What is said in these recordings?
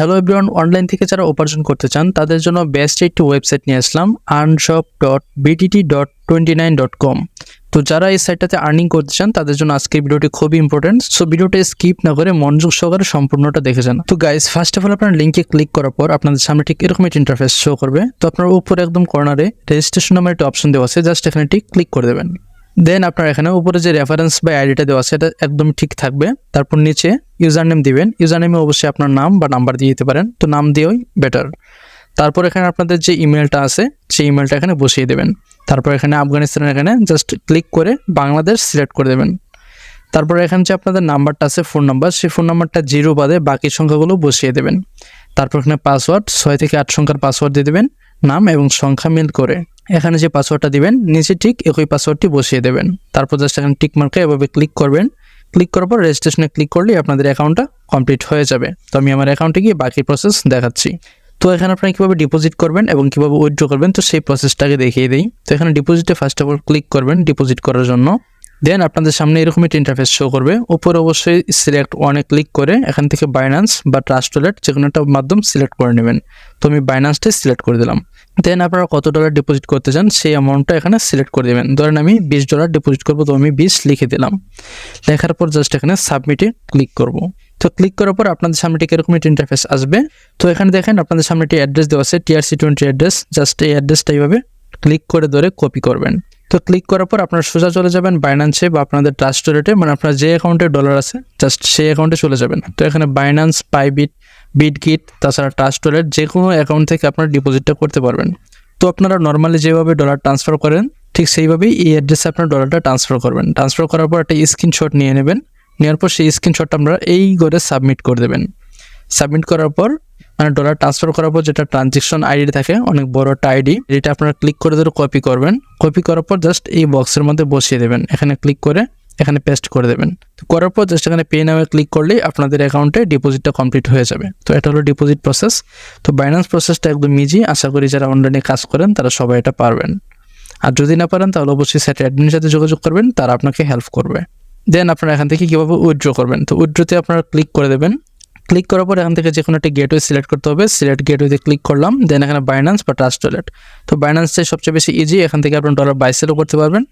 Hello everyone, online থেকে যারা উপার্জন করতে চান তাদের জন্য বেস্ট একটি ওয়েবসাইট নিয়ে আসলাম, earnshop.btt.29.com। তো যারা এই সাইটটাতে আর্নিং করতে চান তাদের জন্য আজকের ভিডিওটি খুবই ইম্পর্টেন্ট। সো ভিডিওটা স্কিপ না করে মনোযোগ সহকারে সম্পূর্ণটা দেখে যান। তো গাইস, ফার্স্ট অফ অল আপনার লিঙ্কে ক্লিক করার পর আপনাদের সামনে ঠিক এরকম একটা ইন্টারফেস শো করবে। তো আপনার উপরে একদম কর্নারে রেজিস্ট্রেশন নামের একটা অপশন দেওয়া আছে, জাস্ট এখানে ঠিক ক্লিক করে দেবেন। দেন আপনার এখানে উপরে যে রেফারেন্স বা আইডিটা দেওয়া আছে এটা একদম ঠিক থাকবে। তারপর নিচে ইউজার নেম দিবেন। ইউজার নেমে অবশ্যই আপনার নাম বা নাম্বার দিয়ে দিতে পারেন, তো নাম দিয়েই বেটার। তারপর এখানে আপনাদের যে ইমেলটা আছে সেই ইমেলটা এখানে বসিয়ে দেবেন। তারপর এখানে আফগানিস্তানের এখানে জাস্ট ক্লিক করে বাংলাদেশ সিলেক্ট করে দেবেন। তারপর এখানে যে আপনাদের নাম্বারটা আছে ফোন নাম্বার, সেই ফোন নাম্বারটা 0 বাদে বাকি সংখ্যাগুলো বসিয়ে দেবেন। তারপর এখানে পাসওয়ার্ড 6 থেকে 8 সংখ্যার পাসওয়ার্ড দিয়ে দেবেন, নাম এবং সংখ্যা মিল করে। এখানে যে পাসওয়ার্ডটা দিবেন নিচে ঠিক একই পাসওয়ার্ডটি বসিয়ে দেবেন। তারপর জাস্ট এখানে টিক মার্কে এভাবে ক্লিক করবেন। ক্লিক করার পর রেজিস্ট্রেশনে ক্লিক করলেই আপনাদের অ্যাকাউন্টটা কমপ্লিট হয়ে যাবে। তো আমি আমার অ্যাকাউন্টে গিয়ে বাকি প্রসেস দেখাচ্ছি। তো এখানে আপনারা কীভাবে ডিপোজিট করবেন এবং কীভাবে উইথড্র করবেন তো সেই প্রসেসটাকে দেখিয়ে দিই। তো এখানে ডিপোজিটে ফার্স্ট অফ অল ক্লিক করবেন ডিপোজিট করার জন্য। দেন আপনাদের সামনে এরকম একটা ইন্টারফেস শো করবে। উপরে অবশ্যই সিলেক্ট ওয়ানে ক্লিক করে এখান থেকে বাইন্যান্স বা ট্রাস্ট ওয়ালেট যে কোনো একটা মাধ্যম সিলেক্ট করে নেবেন। তো আমি বাইন্যান্সটাই সিলেক্ট করে দিলাম। দেন আপনারা কত ডলার ডিপোজিট করতে চান সেই অ্যামাউন্টটা এখানে সিলেক্ট করে দেবেন। ধরেন আমি $20 ডিপোজিট করবো, তো আমি 20 লিখে দিলাম। লেখার পর জাস্ট এখানে সাবমিটে ক্লিক করব। তো ক্লিক করার পর আপনাদের সামনে ঠিক এরকম একটা ইন্টারফেস আসবে। তো এখানে দেখেন আপনাদের সামনে একটি অ্যাড্রেস দেওয়া আছে, TRC20 অ্যাড্রেস। জাস্ট এই অ্যাড্রেসটা এইভাবে ক্লিক করে ধরে কপি করবেন। তো ক্লিক করার পর আপনারা সোজা চলে যাবেন বাইন্যান্সে বা আপনাদের ট্রাস্ট ওয়ালেটে, মানে আপনার যে অ্যাকাউন্টে ডলার আছে জাস্ট সেই অ্যাকাউন্টে চলে যাবেন। তো এখানে বাইন্যান্স, পাইবিট, বিটগিট, তাছাড়া ট্রাস্ট ওয়ালেট যে কোনো অ্যাকাউন্ট থেকে আপনারা ডিপোজিটটা করতে পারবেন। তো আপনারা নর্মালি যেভাবে ডলার ট্রান্সফার করেন ঠিক সেইভাবেই এই অ্যাড্রেসে আপনার ডলারটা ট্রান্সফার করবেন। ট্রান্সফার করার পর একটা স্ক্রিনশট নিয়ে নেবেন। নেওয়ার পর সেই স্ক্রিনশটটা আপনারা এই করে সাবমিট করে দেবেন। সাবমিট করার পর মানে ডলার ট্রান্সফার করার পর যেটা ট্রানজেকশন আইডি থাকে, অনেক বড় একটা আইডি, এটা আপনারা ক্লিক করে ধরে কপি করবেন। কপি করার পর জাস্ট এই বক্সের মধ্যে বসিয়ে দেবেন। এখানে ক্লিক করে এখানে পেস্ট করে দেবেন। তো করার পর জাস্ট এখানে পে নামে ক্লিক করলেই আপনাদের অ্যাকাউন্টে ডিপোজিটটা কমপ্লিট হয়ে যাবে। তো এটা হলো ডিপোজিট প্রসেস। তো বাইন্যান্স প্রসেসটা একদম ইজি, আশা করি যারা অনলাইনে কাজ করেন তারা সবাই এটা পারবেন। আর যদি না পারেন তাহলে অবশ্যই সাইট অ্যাডমিনের সাথে যোগাযোগ করবেন, তারা আপনাকে হেল্প করবে। দেন আপনারা এখান থেকে কীভাবে উইথড্র করবেন, তো উইথড্রতে আপনারা ক্লিক করে দেবেন। ক্লিক করার পর এখান থেকে যে কোনো একটা গেটওয়ে সিলেক্ট করতে হবে। সিলেক্ট গেটওয়েতে ক্লিক করলাম। দেন এখানে বাইন্যান্স বা ট্রাস্ট ওয়ালেট। তো বাইন্যান্সটাই সবচেয়ে বেশি ইজি, এখান থেকে আপনার ডলার বাই সেলও করতে পারবেন।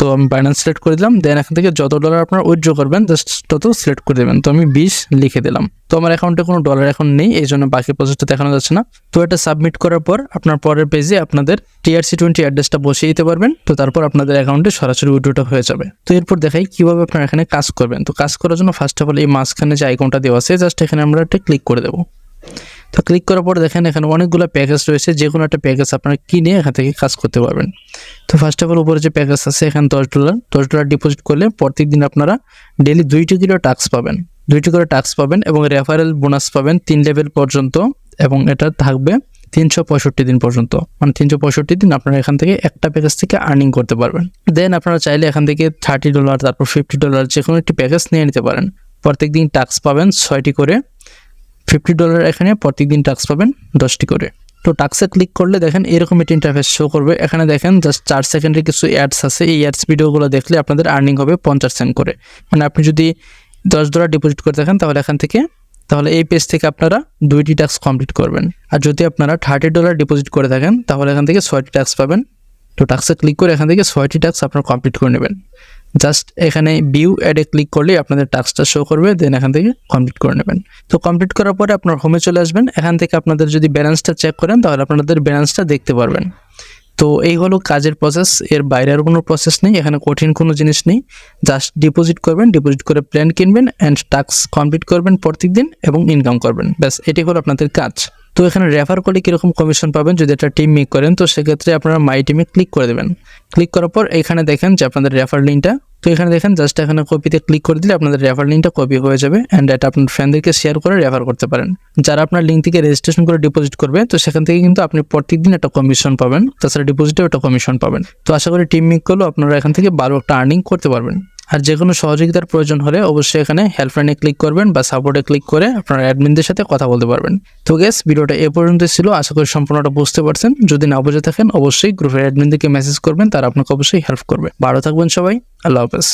তো আমি বাইন্যান্স সিলেক্ট করে দিলাম। দেন এখান থেকে যত ডলার আপনার উইথড্র করবেন জাস্ট তত সিলেক্ট করে দেবেন। তো আমি 20 লিখে দিলাম। তো আমার অ্যাকাউন্টে কোনো ডলার এখন নেই, এই জন্য বাকি প্রসেসটা দেখানো যাচ্ছে না। তো এটা সাবমিট করার পর আপনার পরের পেজে আপনাদের TRC20 অ্যাড্রেসটা বসিয়ে দিতে পারবেন। তো তারপর আপনাদের অ্যাকাউন্টে সরাসরি উইথড্রটা হয়ে যাবে। তো এরপর দেখাই কীভাবে আপনারা এখানে কাজ করবেন। তো কাজ করার জন্য ফার্স্ট অফ অল এই মাঝখানে যে আইকনটা দেওয়া আছে জাস্ট এখানে আমরা একটা ক্লিক করে দেবো। তো ক্লিক করার পর দেখেন এখানে অনেকগুলো প্যাকেজ রয়েছে, যে কোনো একটা প্যাকেজ আপনারা কিনে এখান থেকে কাজ করতে পারবেন। তো ফার্স্ট অফ অল উপরে যে প্যাকেজ আছে এখানে $10 ডিপোজিট করলে প্রত্যেকদিন আপনারা ডেলি 2টি করে টাস্ক পাবেন। 2টি করে টাস্ক পাবেন এবং রেফারেল বোনাস পাবেন 3 লেভেল পর্যন্ত, এবং এটা থাকবে 365 দিন পর্যন্ত। মানে 365 দিন আপনারা এখান থেকে একটা প্যাকেজ থেকে আর্নিং করতে পারবেন। দেন আপনারা চাইলে এখান থেকে $30 তারপর $50 যে কোনো একটি প্যাকেজ নিয়ে নিতে পারেন। প্রত্যেকদিন টাস্ক পাবেন 6টি করে। $50 এখানে প্রত্যেকদিন টাস্ক পাবেন 10টি করে। তো টাস্কে ক্লিক করলে দেখেন এরকম একটি ইন্টারফেস শো করবে। এখানে দেখেন জাস্ট 4 সেকেন্ডের কিছু অ্যাডস আছে, এই অ্যাডস ভিডিওগুলো দেখলে আপনাদের আর্নিং হবে 50 সেন্ট করে। মানে আপনি যদি $10 ডিপোজিট করে থাকেন তাহলে এই পেজ থেকে আপনারা 2টি টাস্ক কমপ্লিট করবেন। আর যদি আপনারা $30 ডিপোজিট করে থাকেন তাহলে এখান থেকে 6টি টাস্ক পাবেন। তো টাস্কে ক্লিক করে এখান থেকে 6টি টাস্ক আপনারা কমপ্লিট করে নেবেন। জাস্ট এখানে ভিউ অ্যাডে ক্লিক করলে আপনাদের টাস্কটা শো করবে। দেন এখান থেকে কমপ্লিট করে নেবেন। তো কমপ্লিট করার পরে আপনার হোমে চলে আসবেন। এখান থেকে আপনাদের যদি ব্যালেন্সটা চেক করেন তাহলে আপনাদের ব্যালেন্সটা দেখতে পারবেন। তো এই হলো কাজের প্রসেস, এর বাইরে আর কোনো প্রসেস নেই, এখানে কঠিন কোনো জিনিস নেই। জাস্ট ডিপোজিট করবেন, ডিপোজিট করে প্ল্যান কিনবেন অ্যান্ড টাস্ক কমপ্লিট করবেন প্রত্যেকদিন এবং ইনকাম করবেন। ব্যাস এটাই হলো আপনাদের কাজ। তো এখানে রেফার করলে কীরকম কমিশন পাবেন যদি একটা টিম মেক করেন, তো সেক্ষেত্রে আপনারা মাই টিমে ক্লিক করে দেবেন। ক্লিক করার পর এখানে দেখেন যে আপনাদের রেফার লিঙ্কটা, তো এখানে দেখেন জাস্ট এখানে কপিতে ক্লিক করে দিলে আপনাদের রেফার লিঙ্কটা কপি হয়ে যাবে অ্যান্ড এটা আপনার ফ্রেন্ডদেরকে শেয়ার করে রেফার করতে পারেন। যারা আপনার লিঙ্ক থেকে রেজিস্ট্রেশন করে ডিপোজিট করবে তো সেখান থেকে কিন্তু আপনি প্রত্যেকদিন একটা কমিশন পাবেন, তাছাড়া ডিপোজিটেও একটা কমিশন পাবেন। তো আশা করি টিম মেক করলেও আপনারা এখান থেকে ভালো একটা আর্নিং করতে পারবেন। আর যে কোনো সহযোগিতার প্রয়োজন হলে অবশ্যই এখানে হেল্পলাইনে ক্লিক করবেন বা সাপোর্টে ক্লিক করে আপনার অ্যাডমিনদের সাথে কথা বলতে পারবেন। তো গাইস, ভিডিওটা এ পর্যন্ত ছিল, আশা করি সম্পূর্ণটা বুঝতে পারছেন। যদি না বুঝে থাকেন অবশ্যই গ্রুপের অ্যাডমিনদেরকে মেসেজ করবেন, তারা আপনাকে অবশ্যই হেল্প করবে। ভালো থাকবেন সবাই, আল্লাহ হাফেজ।